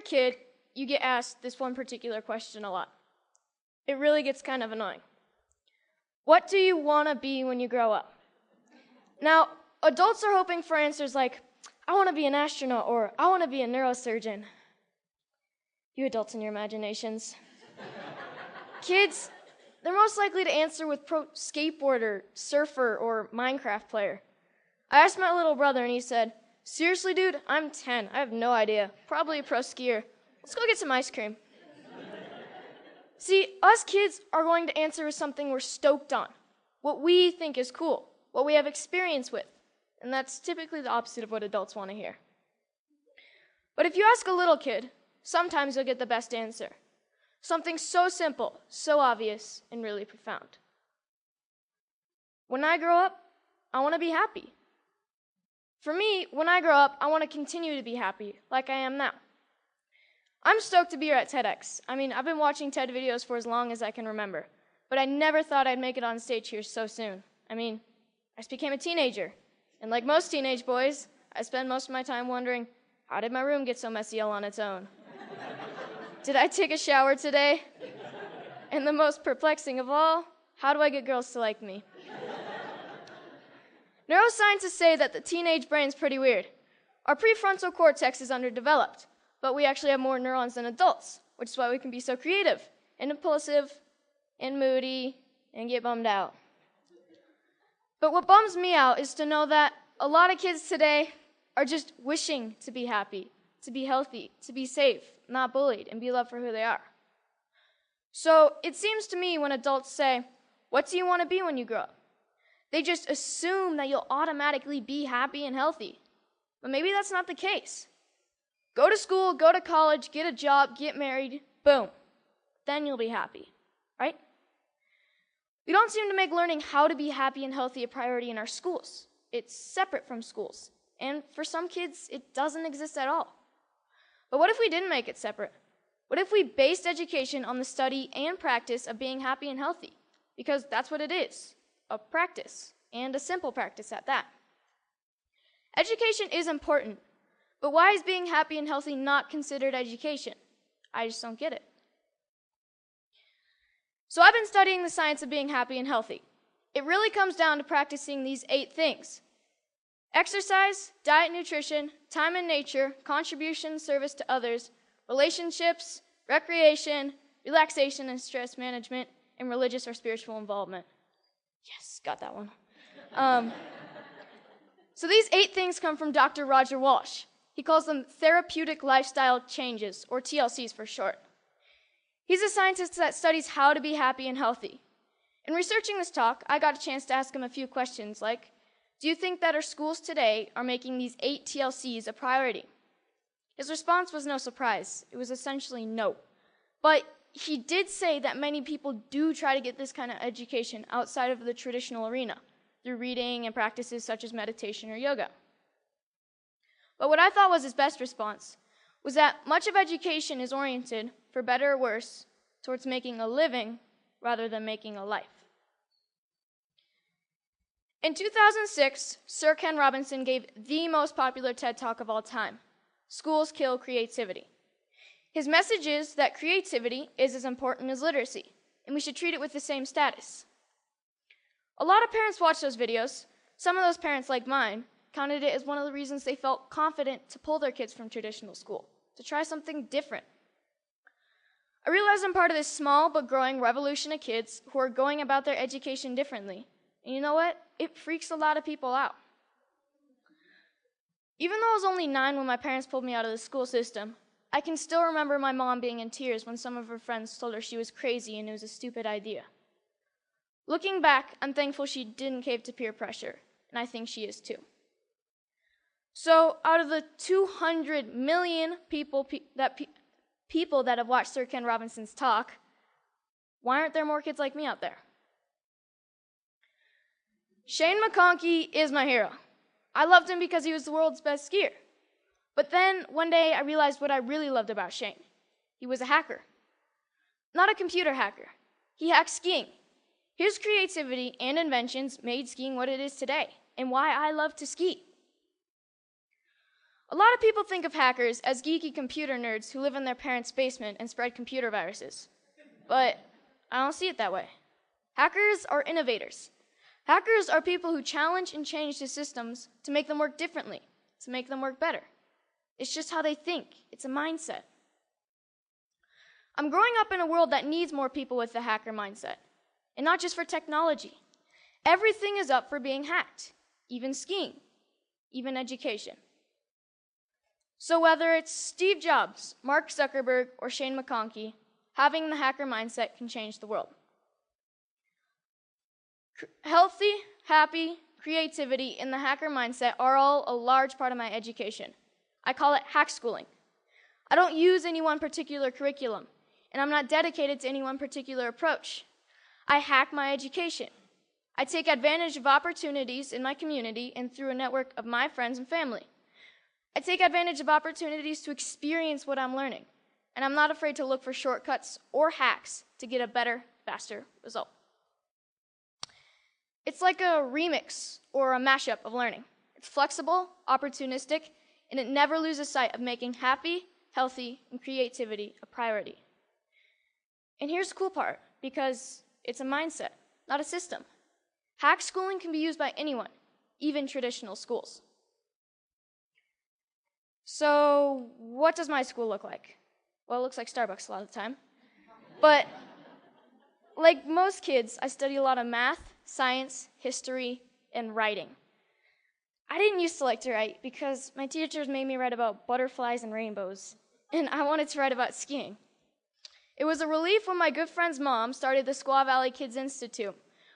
kid, you get asked this one particular question a lot. It really gets kind of annoying. What do you want to be when you grow up? Now, adults are hoping for answers like, I want to be an astronaut, or I want to be a neurosurgeon. You adults and your imaginations. Kids, they're most likely to answer with pro skateboarder, surfer, or Minecraft player. I asked my little brother and he said, seriously, dude, I'm 10. I have no idea. Probably a pro skier. Let's go get some ice cream. See, us kids are going to answer with something we're stoked on, what we think is cool, what we have experience with. And that's typically the opposite of what adults want to hear. But if you ask a little kid, sometimes you'll get the best answer. Something so simple, so obvious, and really profound. When I grow up, I want to be happy. For me, when I grow up, I want to continue to be happy, like I am now. I'm stoked to be here at TEDx. I've been watching TED videos for as long as I can remember, but I never thought I'd make it on stage here so soon. I just became a teenager. And like most teenage boys, I spend most of my time wondering, how did my room get so messy all on its own? Did I take a shower today? And the most perplexing of all, how do I get girls to like me? Neuroscientists say that the teenage brain's pretty weird. Our prefrontal cortex is underdeveloped, but we actually have more neurons than adults, which is why we can be so creative and impulsive and moody and get bummed out. But what bums me out is to know that a lot of kids today are just wishing to be happy, to be healthy, to be safe, not bullied, and be loved for who they are. So it seems to me when adults say, what do you want to be when you grow up? They just assume that you'll automatically be happy and healthy. But maybe that's not the case. Go to school, go to college, get a job, get married, boom. Then you'll be happy, right? We don't seem to make learning how to be happy and healthy a priority in our schools. It's separate from schools. And for some kids, it doesn't exist at all. But what if we didn't make it separate? What if we based education on the study and practice of being happy and healthy? Because that's what it is, a practice, and a simple practice at that. Education is important, but why is being happy and healthy not considered education? I just don't get it. So I've been studying the science of being happy and healthy. It really comes down to practicing these 8 things: exercise, diet, nutrition, time in nature, contribution, service to others, relationships, recreation, relaxation and stress management, and religious or spiritual involvement. Yes, got that one. So these 8 things come from Dr. Roger Walsh. He calls them therapeutic lifestyle changes, or TLCs for short. He's a scientist that studies how to be happy and healthy. In researching this talk, I got a chance to ask him a few questions like, do you think that our schools today are making these 8 TLCs a priority? His response was no surprise. It was essentially no. But he did say that many people do try to get this kind of education outside of the traditional arena, through reading and practices such as meditation or yoga. But what I thought was his best response was that much of education is oriented, for better or worse, towards making a living rather than making a life. In 2006, Sir Ken Robinson gave the most popular TED Talk of all time, Schools Kill Creativity. His message is that creativity is as important as literacy, and we should treat it with the same status. A lot of parents watch those videos. Some of those parents, like mine, counted it as one of the reasons they felt confident to pull their kids from traditional school, to try something different. I realize I'm part of this small but growing revolution of kids who are going about their education differently. And you know what? It freaks a lot of people out. Even though I was only 9 when my parents pulled me out of the school system, I can still remember my mom being in tears when some of her friends told her she was crazy and it was a stupid idea. Looking back, I'm thankful she didn't cave to peer pressure, and I think she is too. So out of the 200 million people that have watched Sir Ken Robinson's talk, why aren't there more kids like me out there? Shane McConkey is my hero. I loved him because he was the world's best skier. But then one day I realized what I really loved about Shane. He was a hacker. Not a computer hacker. He hacked skiing. His creativity and inventions made skiing what it is today, and why I love to ski. A lot of people think of hackers as geeky computer nerds who live in their parents' basement and spread computer viruses. But I don't see it that way. Hackers are innovators. Hackers are people who challenge and change the systems to make them work differently, to make them work better. It's just how they think. It's a mindset. I'm growing up in a world that needs more people with the hacker mindset. And not just for technology. Everything is up for being hacked, even skiing, even education. So whether it's Steve Jobs, Mark Zuckerberg, or Shane McConkey, having the hacker mindset can change the world. Healthy, happy, creativity, and the hacker mindset are all a large part of my education. I call it hack schooling. I don't use any one particular curriculum, and I'm not dedicated to any one particular approach. I hack my education. I take advantage of opportunities in my community and through a network of my friends and family. I take advantage of opportunities to experience what I'm learning, and I'm not afraid to look for shortcuts or hacks to get a better, faster result. It's like a remix or a mashup of learning. It's flexible, opportunistic, and it never loses sight of making happy, healthy, and creativity a priority. And here's the cool part, because it's a mindset, not a system. Hack schooling can be used by anyone, even traditional schools. So what does my school look like? Well, it looks like Starbucks a lot of the time. But like most kids, I study a lot of math, science, history, and writing. I didn't used to like to write because my teachers made me write about butterflies and rainbows, and I wanted to write about skiing. It was a relief when my good friend's mom started the Squaw Valley Kids Institute,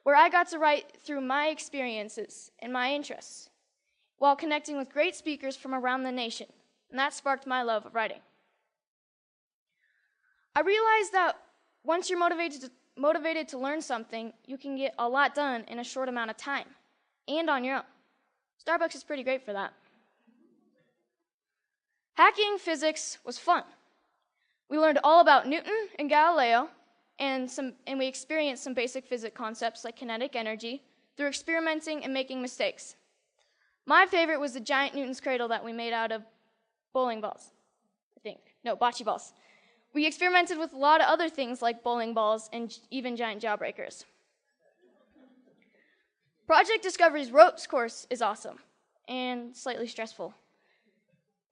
where I got to write through my experiences and my interests, while connecting with great speakers from around the nation, and that sparked my love of writing. I realized that once you're motivated to learn something, you can get a lot done in a short amount of time, and on your own. Starbucks is pretty great for that. Hacking physics was fun. We learned all about Newton and Galileo, and we experienced some basic physics concepts like kinetic energy through experimenting and making mistakes. My favorite was the giant Newton's cradle that we made out of bowling balls, I think. No, bocce balls. We experimented with a lot of other things like bowling balls and even giant jawbreakers. Project Discovery's ropes course is awesome and slightly stressful.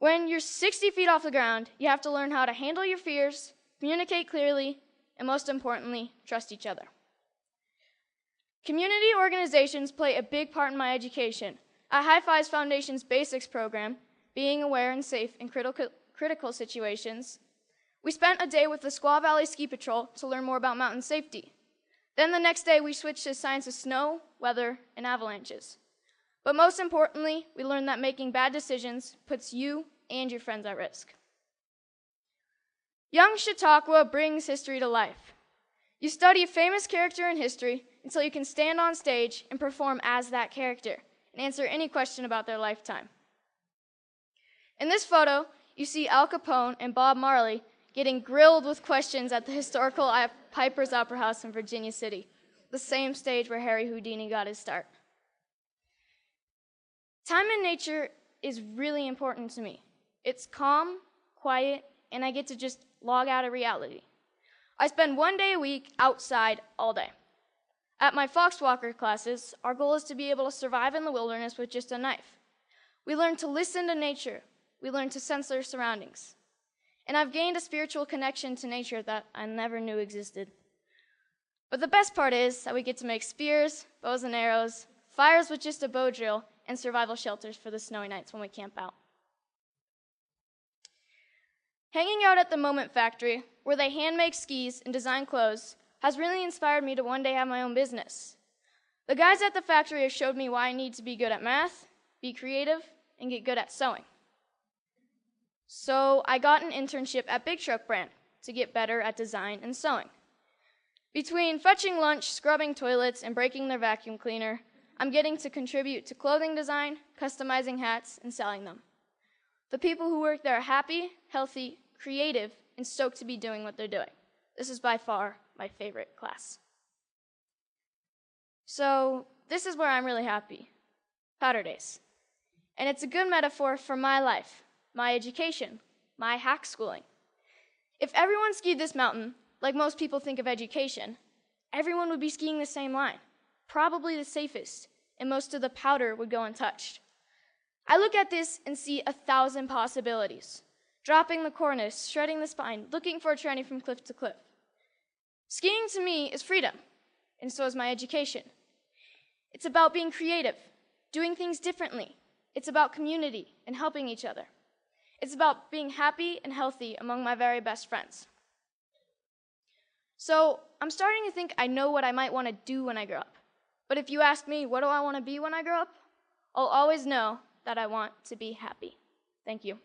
When you're 60 feet off the ground, you have to learn how to handle your fears, communicate clearly, and most importantly, trust each other. Community organizations play a big part in my education. At High Fives Foundation's Basics program, being aware and safe in critical situations, we spent a day with the Squaw Valley Ski Patrol to learn more about mountain safety. Then the next day, we switched to science of snow, weather, and avalanches. But most importantly, we learned that making bad decisions puts you and your friends at risk. Young Chautauqua brings history to life. You study a famous character in history until you can stand on stage and perform as that character and answer any question about their lifetime. In this photo, you see Al Capone and Bob Marley getting grilled with questions at the historical Piper's Opera House in Virginia City, the same stage where Harry Houdini got his start. Time in nature is really important to me. It's calm, quiet, and I get to just log out of reality. I spend 1 day a week outside all day. At my Foxwalker classes, our goal is to be able to survive in the wilderness with just a knife. We learn to listen to nature. We learn to sense our surroundings. And I've gained a spiritual connection to nature that I never knew existed. But the best part is that we get to make spears, bows and arrows, fires with just a bow drill, and survival shelters for the snowy nights when we camp out. Hanging out at the Moment Factory, where they hand make skis and design clothes, has really inspired me to one day have my own business. The guys at the factory have showed me why I need to be good at math, be creative, and get good at sewing. So I got an internship at Big Truck Brand to get better at design and sewing. Between fetching lunch, scrubbing toilets, and breaking their vacuum cleaner, I'm getting to contribute to clothing design, customizing hats, and selling them. The people who work there are happy, healthy, creative, and stoked to be doing what they're doing. This is by far my favorite class. So this is where I'm really happy. Powder days. And it's a good metaphor for my life, my education, my hack schooling. If everyone skied this mountain, like most people think of education, everyone would be skiing the same line, probably the safest, and most of the powder would go untouched. I look at this and see 1,000 possibilities. Dropping the cornice, shredding the spine, looking for a tranny from cliff to cliff. Skiing to me is freedom, and so is my education. It's about being creative, doing things differently. It's about community and helping each other. It's about being happy and healthy among my very best friends. So I'm starting to think I know what I might want to do when I grow up. But if you ask me, what do I want to be when I grow up? I'll always know that I want to be happy. Thank you.